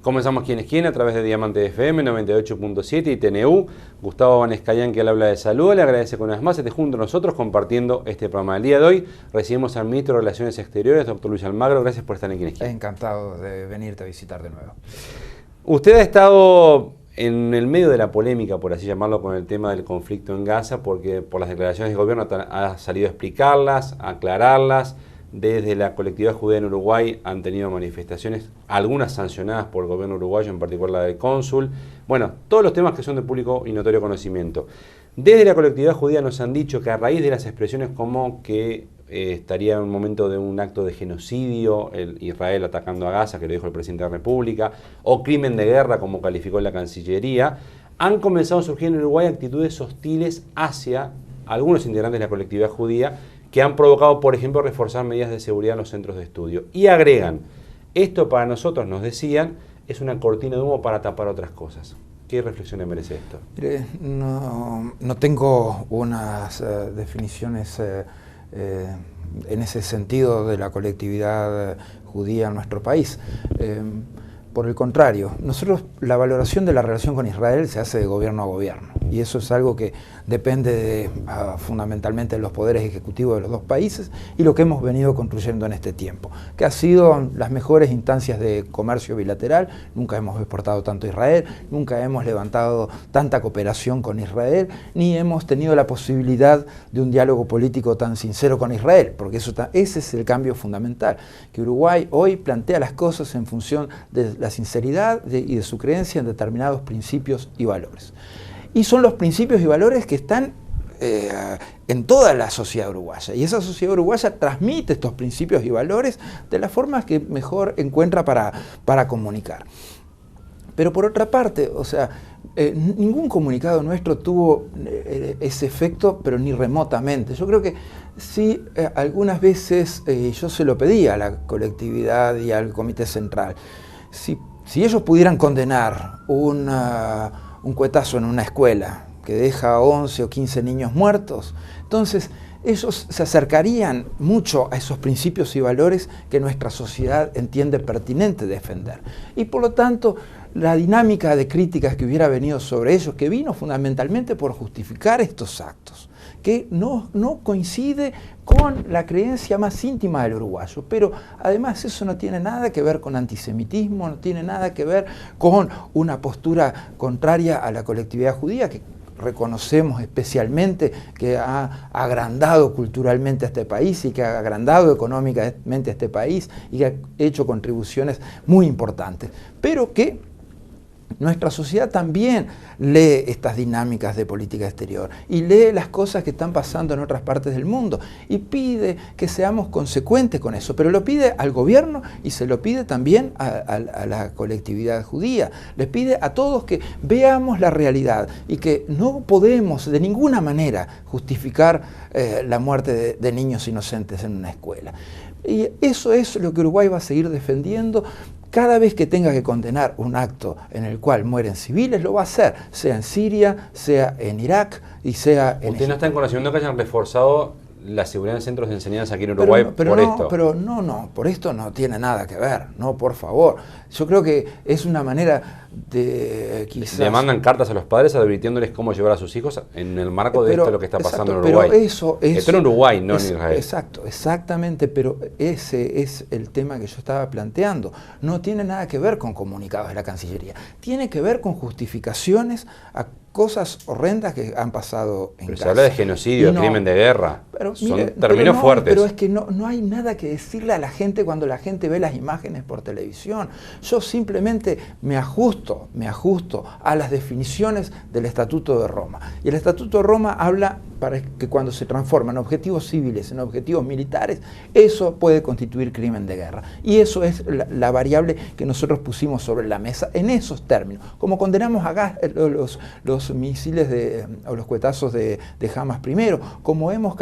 Comenzamos Quién es Quién a través de Diamante FM 98.7 y TNU. Gustavo Vanescayán, que le habla de salud, le agradece con una vez más esté junto a nosotros compartiendo este programa. El día de hoy recibimos al ministro de Relaciones Exteriores, doctor Luis Almagro. Gracias por estar en Quién es Quién. Encantado de venirte a visitar de nuevo. Usted ha estado en el medio de la polémica, por así llamarlo, con el tema del conflicto en Gaza, porque por las declaraciones del gobierno ha salido a explicarlas, a aclararlas. Desde la colectividad judía en Uruguay han tenido manifestaciones, algunas sancionadas por el gobierno uruguayo, en particular la del cónsul. Bueno, todos los temas que son de público y notorio conocimiento. Desde la colectividad judía nos han dicho que a raíz de las expresiones como que estaría en un momento de un acto de genocidio, Israel atacando a Gaza, que lo dijo el presidente de la República, o crimen de guerra, como calificó la Cancillería, han comenzado a surgir en Uruguay actitudes hostiles hacia algunos integrantes de la colectividad judía, que han provocado, por ejemplo, reforzar medidas de seguridad en los centros de estudio. Y agregan, esto para nosotros, nos decían, es una cortina de humo para tapar otras cosas. ¿Qué reflexión le merece esto? Mire, no tengo unas definiciones en ese sentido de la colectividad judía en nuestro país. Por el contrario, nosotros la valoración de la relación con Israel se hace de gobierno a gobierno, y eso es algo que depende fundamentalmente de los poderes ejecutivos de los dos países y lo que hemos venido construyendo en este tiempo, que ha sido las mejores instancias de comercio bilateral. Nunca hemos exportado tanto a Israel, nunca hemos levantado tanta cooperación con Israel, ni hemos tenido la posibilidad de un diálogo político tan sincero con Israel, porque ese es el cambio fundamental, que Uruguay hoy plantea las cosas en función de la sinceridad y de su creencia en determinados principios y valores. Y son los principios y valores que están en toda la sociedad uruguaya. Y esa sociedad uruguaya transmite estos principios y valores de la forma que mejor encuentra para comunicar. Pero por otra parte, o sea, ningún comunicado nuestro tuvo ese efecto, pero ni remotamente. Yo creo que sí, algunas veces yo se lo pedí a la colectividad y al Comité Central. Si ellos pudieran condenar un cuetazo en una escuela que deja 11 o 15 niños muertos, entonces ellos se acercarían mucho a esos principios y valores que nuestra sociedad entiende pertinente defender. Y por lo tanto, la dinámica de críticas que hubiera venido sobre ellos, que vino fundamentalmente por justificar estos actos, que no coincide con la creencia más íntima del uruguayo, pero además eso no tiene nada que ver con antisemitismo, no tiene nada que ver con una postura contraria a la colectividad judía, que reconocemos especialmente que ha agrandado culturalmente a este país y que ha agrandado económicamente a este país y que ha hecho contribuciones muy importantes, pero que nuestra sociedad también lee estas dinámicas de política exterior y lee las cosas que están pasando en otras partes del mundo y pide que seamos consecuentes con eso, pero lo pide al gobierno y se lo pide también a la colectividad judía. Les pide a todos que veamos la realidad y que no podemos de ninguna manera justificar la muerte de niños inocentes en una escuela. Y eso es lo que Uruguay va a seguir defendiendo. Cada vez que tenga que condenar un acto en el cual mueren civiles, lo va a hacer, sea en Siria, sea en Irak y sea en Egipto. ¿Usted no está en conocimiento que hayan reforzado la seguridad en centros de enseñanza aquí en Uruguay por esto? Por esto no tiene nada que ver, no, por favor. Yo creo que es una manera de quizás... Le mandan cartas a los padres advirtiéndoles cómo llevar a sus hijos en el marco de esto lo que está pasando en Uruguay. Pero eso esto en Uruguay, no en Israel. Exacto, exactamente, pero ese es el tema que yo estaba planteando. No tiene nada que ver con comunicados de la Cancillería, tiene que ver con justificaciones a cosas horrendas que han pasado en Gaza. Se habla de genocidio, de crimen de guerra. Son términos fuertes. Pero es que no hay nada que decirle a la gente cuando la gente ve las imágenes por televisión. Yo simplemente me ajusto a las definiciones del Estatuto de Roma. Y el Estatuto de Roma habla para que cuando se transforman objetivos civiles en objetivos militares, eso puede constituir crimen de guerra. Y eso es la variable que nosotros pusimos sobre la mesa en esos términos. Como condenamos a los misiles o los cuetazos de Hamas primero, como hemos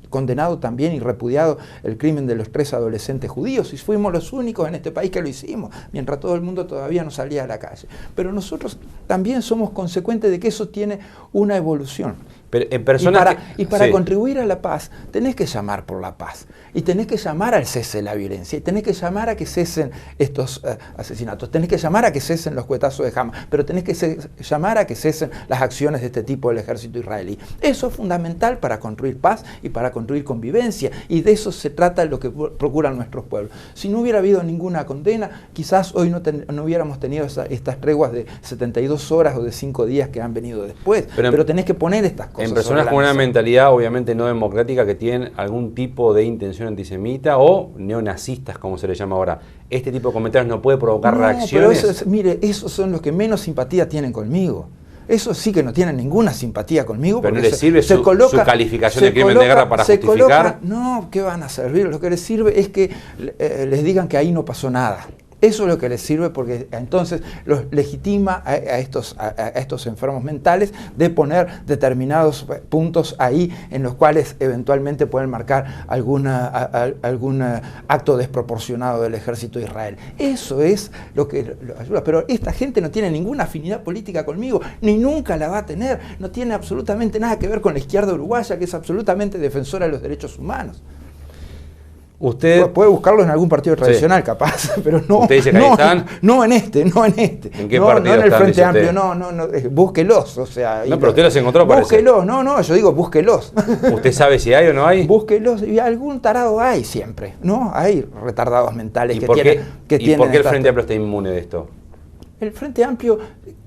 condenado también y repudiado el crimen de los 3 adolescentes judíos, y fuimos los únicos en este país que lo hicimos, mientras todo el mundo todavía no salía a la calle. Pero nosotros también somos consecuentes de que eso tiene una evolución. Pero en personas y para contribuir a la paz, tenés que llamar por la paz. Y tenés que llamar al cese de la violencia. Y tenés que llamar a que cesen estos asesinatos. Tenés que llamar a que cesen los cuetazos de Hamas. Pero tenés que llamar a que cesen las acciones de este tipo del ejército israelí. Eso es fundamental para construir paz y para construir convivencia. Y de eso se trata lo que procuran nuestros pueblos. Si no hubiera habido ninguna condena, quizás hoy no hubiéramos tenido estas treguas de 72 horas o de 5 días que han venido después. Pero tenés que poner estas cosas. En personas con una mentalidad obviamente no democrática que tienen algún tipo de intención antisemita o neonazistas, como se le llama ahora, este tipo de comentarios no puede provocar reacciones. Pero mire, esos son los que menos simpatía tienen conmigo. Esos sí que no tienen ninguna simpatía conmigo. Pero no les sirve su calificación de crimen de guerra para justificar. No, ¿qué van a servir? Lo que les sirve es que les digan que ahí no pasó nada. Eso es lo que les sirve, porque entonces los legitima a estos enfermos mentales de poner determinados puntos ahí en los cuales eventualmente pueden marcar algún acto desproporcionado del ejército de Israel. Eso es lo que lo ayuda. Pero esta gente no tiene ninguna afinidad política conmigo, ni nunca la va a tener. No tiene absolutamente nada que ver con la izquierda uruguaya, que es absolutamente defensora de los derechos humanos. Usted puede buscarlo en algún partido tradicional, sí, capaz, pero no. ¿Usted dice que ahí están? No en este. ¿En qué partido no en el están, Frente Amplio, no, búsquelos, o sea. No, pero usted los encontró, parece. Búsquelos, yo digo búsquelos. ¿Usted sabe si hay o no hay? Búsquelos, y algún tarado hay siempre, ¿no? Hay retardados mentales que tienen. ¿Y por qué el Frente Amplio está inmune de esto? El Frente Amplio,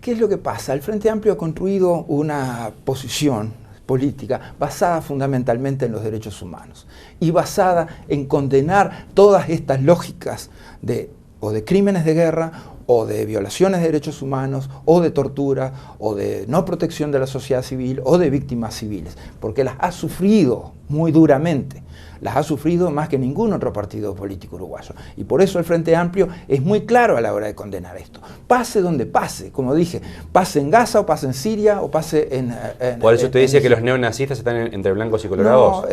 ¿qué es lo que pasa? El Frente Amplio ha construido una posición política basada fundamentalmente en los derechos humanos y basada en condenar todas estas lógicas o de crímenes de guerra o de violaciones de derechos humanos o de tortura o de no protección de la sociedad civil o de víctimas civiles, porque las ha sufrido muy duramente. Las ha sufrido más que ningún otro partido político uruguayo. Y por eso el Frente Amplio es muy claro a la hora de condenar esto. Pase donde pase, como dije, pase en Gaza o pase en Siria o pase en por eso usted dice que los neonazistas están entre blancos y colorados.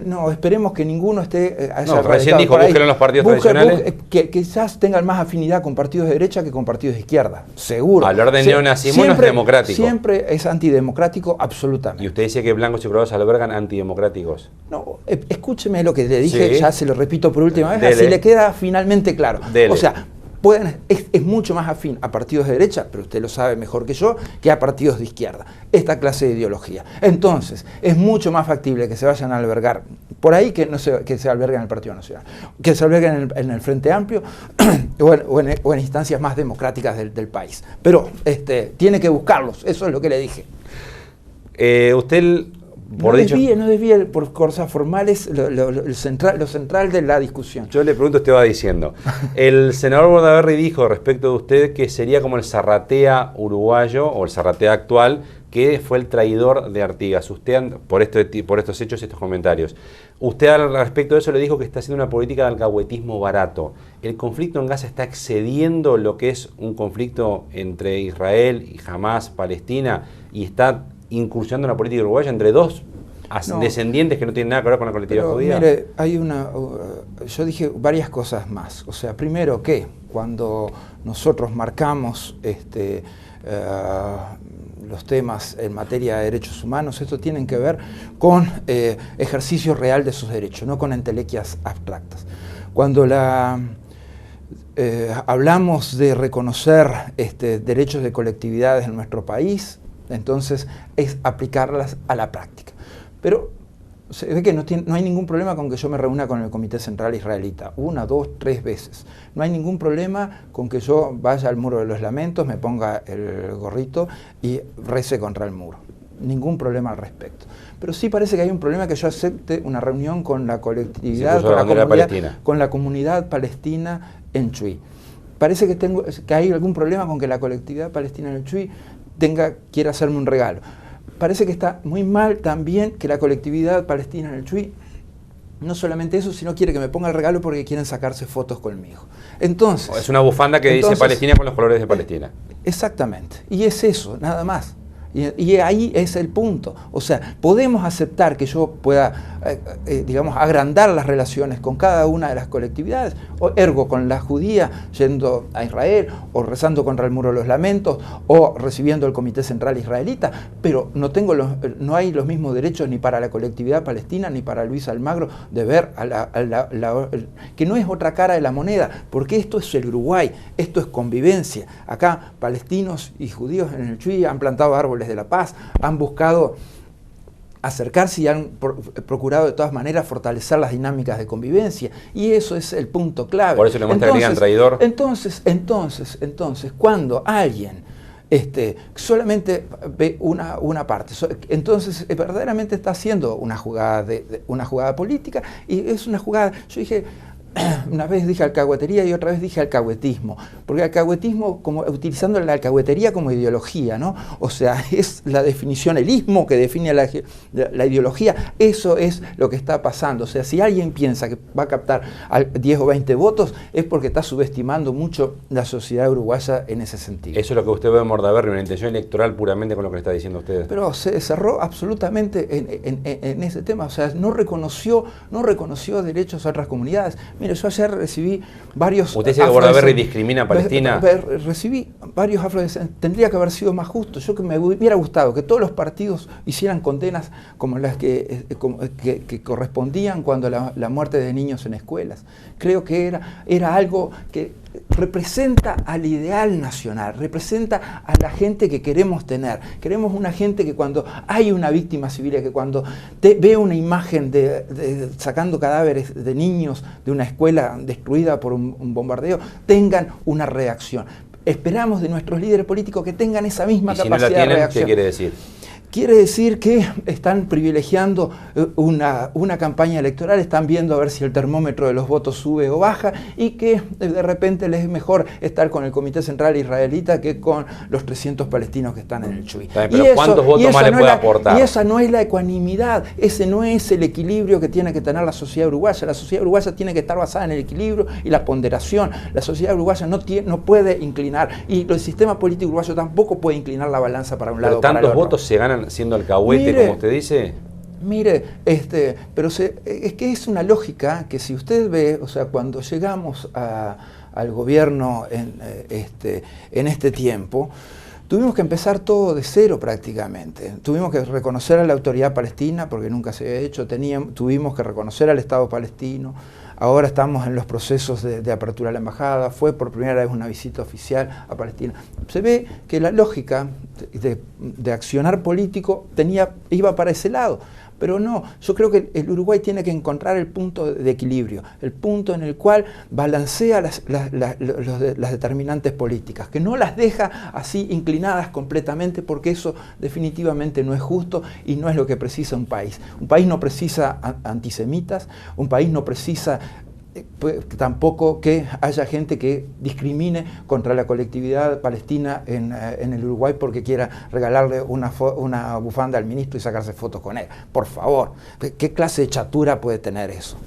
No, esperemos que ninguno esté... recién dijo, búsquenlo en los partidos tradicionales. Que quizás tengan más afinidad con partidos de derecha que con partidos de izquierda, seguro. Hablar de neonazismo no es democrático. Siempre es antidemocrático, absolutamente. Y usted dice que blancos y colorados albergan antidemocráticos. No, escúcheme lo que le dije, sí, ya se lo repito por última vez, dele, así le queda finalmente claro. Dele. O sea, es mucho más afín a partidos de derecha, pero usted lo sabe mejor que yo, que a partidos de izquierda, esta clase de ideología. Entonces, es mucho más factible que se vayan a albergar por ahí que se alberguen en el Partido Nacional, que se alberguen en el Frente Amplio o en instancias más democráticas del país. Pero tiene que buscarlos, eso es lo que le dije. Usted... No desvíe por cosas formales lo central de la discusión. Yo le pregunto, usted va diciendo. El senador Bordaberry dijo respecto de usted que sería como el Zarratea uruguayo o el Zarratea actual, que fue el traidor de Artigas. Usted, por estos hechos, estos comentarios, usted al respecto de eso le dijo que está haciendo una política de alcahuetismo barato. ¿El conflicto en Gaza está excediendo lo que es un conflicto entre Israel y Hamas, Palestina, y está incursionando en la política uruguaya entre dos descendientes que no tienen nada que ver con la colectividad judía? Mire, yo dije varias cosas más. O sea, primero que cuando nosotros marcamos los temas en materia de derechos humanos, esto tienen que ver con ejercicio real de sus derechos, no con entelequias abstractas. Cuando hablamos de reconocer derechos de colectividades en nuestro país, entonces es aplicarlas a la práctica. Pero se ve que no hay ningún problema con que yo me reúna con el Comité Central Israelita 1, 2, 3 veces. No hay ningún problema con que yo vaya al Muro de los Lamentos, me ponga el gorrito y rece contra el muro. Ningún problema al respecto. Pero sí parece que hay un problema que yo acepte una reunión con la colectividad, con la comunidad palestina en Chuy. Parece que hay algún problema con que la colectividad palestina en Chuy quiera hacerme un regalo. Parece que está muy mal también que la colectividad palestina en el Chuy, no solamente eso, sino quiere que me ponga el regalo porque quieren sacarse fotos conmigo. Entonces, es una bufanda que dice Palestina con los colores de Palestina. Exactamente. Y es eso, nada más. Y ahí es el punto. O sea, podemos aceptar que yo pueda, digamos, agrandar las relaciones con cada una de las colectividades, o ergo con la judía yendo a Israel, o rezando contra el Muro de los Lamentos, o recibiendo el Comité Central Israelita, pero no hay los mismos derechos ni para la colectividad palestina ni para Luis Almagro de ver que no es otra cara de la moneda, porque esto es el Uruguay, esto es convivencia. Acá palestinos y judíos en el Chuy han plantado árboles de la paz, han buscado acercarse y han procurado de todas maneras fortalecer las dinámicas de convivencia, y eso es el punto clave. Por eso le muestra que digan traidor. Entonces, cuando alguien solamente ve una parte, entonces verdaderamente está haciendo una jugada política, y es una jugada, yo dije, una vez dije alcahuetería y otra vez dije alcahuetismo, porque alcahuetismo, como utilizando la alcahuetería como ideología, ¿no? O sea, es la definición, el ismo que define la ideología, eso es lo que está pasando. O sea, si alguien piensa que va a captar 10 o 20 votos, es porque está subestimando mucho la sociedad uruguaya en ese sentido. Eso es lo que usted ve en Mordaberri, una intención electoral puramente con lo que le está diciendo usted. Pero se cerró absolutamente en ese tema, o sea, no reconoció derechos a otras comunidades. Mire, yo ayer recibí varios... ¿Usted dice que Mordaberri discrimina a Palestina? Recibí varios afrodescendientes. Tendría que haber sido más justo. Yo que me hubiera gustado que todos los partidos hicieran condenas como las que correspondían cuando la muerte de niños en escuelas. Creo que era algo que representa al ideal nacional, representa a la gente que queremos tener. Queremos una gente que cuando hay una víctima civil, que cuando ve una imagen sacando cadáveres de niños de una escuela destruida por un bombardeo, tengan una reacción. Esperamos de nuestros líderes políticos que tengan esa misma capacidad de reacción. ¿Qué quiere decir? Quiere decir que están privilegiando una campaña electoral, están viendo a ver si el termómetro de los votos sube o baja, y que de repente les es mejor estar con el Comité Central Israelita que con los 300 palestinos que están en el Chuy. Pero ¿cuántos votos más le puede aportar? Y esa no es la ecuanimidad, ese no es el equilibrio que tiene que tener la sociedad uruguaya. La sociedad uruguaya tiene que estar basada en el equilibrio y la ponderación. La sociedad uruguaya no puede inclinar, y el sistema político uruguayo tampoco puede inclinar la balanza para un lado o para el otro. ¿Tantos votos se ganan siendo alcahuete, como usted dice? Mire, pero es que es una lógica que, si usted ve, o sea, cuando llegamos al gobierno en este tiempo, tuvimos que empezar todo de cero prácticamente. Tuvimos que reconocer a la autoridad palestina, porque nunca se había hecho, tuvimos que reconocer al Estado palestino. Ahora estamos en los procesos de apertura a la embajada. Fue por primera vez una visita oficial a Palestina. Se ve que la lógica de accionar político iba para ese lado. Pero no, yo creo que el Uruguay tiene que encontrar el punto de equilibrio, el punto en el cual balancea las determinantes políticas, que no las deja así inclinadas completamente, porque eso definitivamente no es justo y no es lo que precisa un país. Un país no precisa antisemitas, un país no precisa tampoco que haya gente que discrimine contra la colectividad palestina en el Uruguay porque quiera regalarle una bufanda al ministro y sacarse fotos con él. Por favor, ¿qué clase de chatura puede tener eso?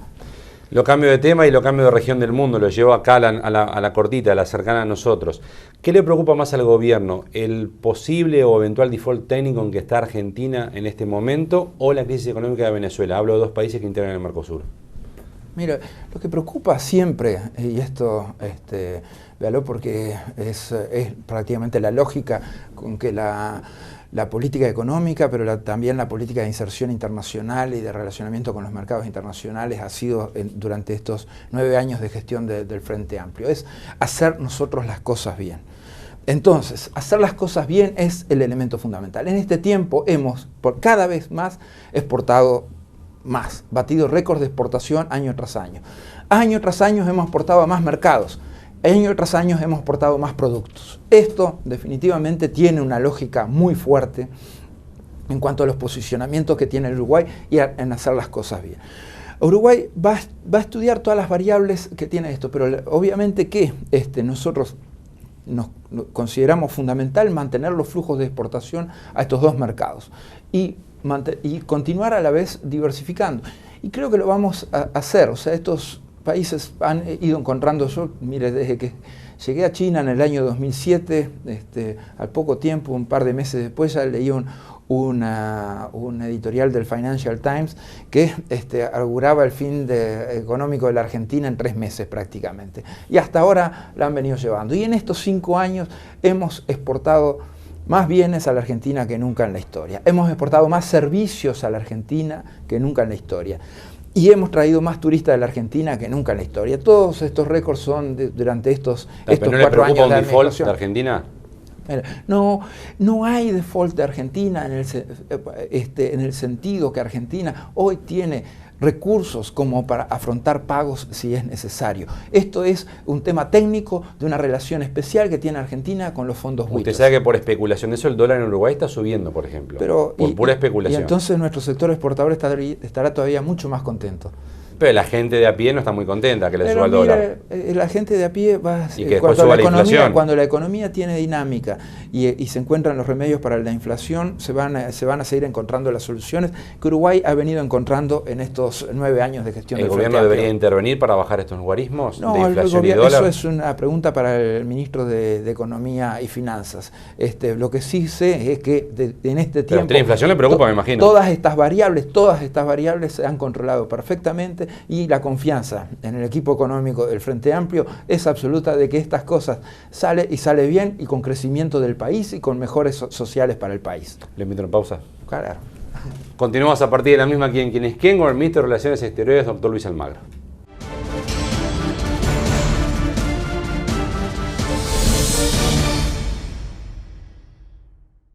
Lo cambio de tema y lo cambio de región del mundo, lo llevo acá a la cortita, a la cercana a nosotros. ¿Qué le preocupa más al gobierno? ¿El posible o eventual default técnico en que está Argentina en este momento o la crisis económica de Venezuela? Hablo de dos países que integran el Mercosur. Mira, lo que preocupa siempre, y esto, véalo porque es prácticamente la lógica con que la política económica, pero también la política de inserción internacional y de relacionamiento con los mercados internacionales ha sido durante estos 9 años de gestión del Frente Amplio, es hacer nosotros las cosas bien. Entonces, hacer las cosas bien es el elemento fundamental. En este tiempo hemos, por cada vez más, exportado más, batido récords de exportación año tras año. Año tras año hemos exportado a más mercados, año tras año hemos exportado más productos. Esto definitivamente tiene una lógica muy fuerte en cuanto a los posicionamientos que tiene el Uruguay y en hacer las cosas bien. Uruguay va a estudiar todas las variables que tiene esto, pero obviamente que nosotros nos consideramos fundamental mantener los flujos de exportación a estos dos mercados y continuar a la vez diversificando. Y creo que lo vamos a hacer. O sea, estos países han ido encontrando. Yo, mire, desde que llegué a China en el año 2007, al poco tiempo, un par de meses después, ya leí un editorial del Financial Times que auguraba el fin económico de la Argentina en 3 meses prácticamente. Y hasta ahora la han venido llevando. Y en estos 5 años hemos exportado más bienes a la Argentina que nunca en la historia. Hemos exportado más servicios a la Argentina que nunca en la historia. Y hemos traído más turistas de la Argentina que nunca en la historia. Todos estos récords son durante estos 4 años de default de Argentina? No hay default de Argentina en el sentido que Argentina hoy tiene recursos como para afrontar pagos si es necesario. Esto es un tema técnico de una relación especial que tiene Argentina con los fondos buitres. Usted sabe que por especulación de eso el dólar en Uruguay está subiendo, por ejemplo, por pura especulación. Y entonces nuestro sector exportador estará todavía mucho más contento. Pero la gente de a pie no está muy contenta que le suba el dólar. La gente de a pie va y que después suba la inflación. Cuando la economía tiene dinámica y se encuentran los remedios para la inflación, se van a seguir encontrando las soluciones que Uruguay ha venido encontrando en estos 9 años de gestión del Frente ¿El gobierno debería intervenir para bajar estos guarismos de inflación y dólar? Eso es una pregunta para el ministro de Economía y Finanzas. Lo que sí sé es que en este tiempo... Pero a la inflación le preocupa, me imagino. Todas estas variables se han controlado perfectamente y la confianza en el equipo económico del Frente Amplio es absoluta de que estas cosas sale bien y con crecimiento del país y con mejores sociales para el país. Le invito a una pausa. Claro. Continuamos a partir de la misma Quién es quién con el ministro de Relaciones Exteriores, doctor Luis Almagro.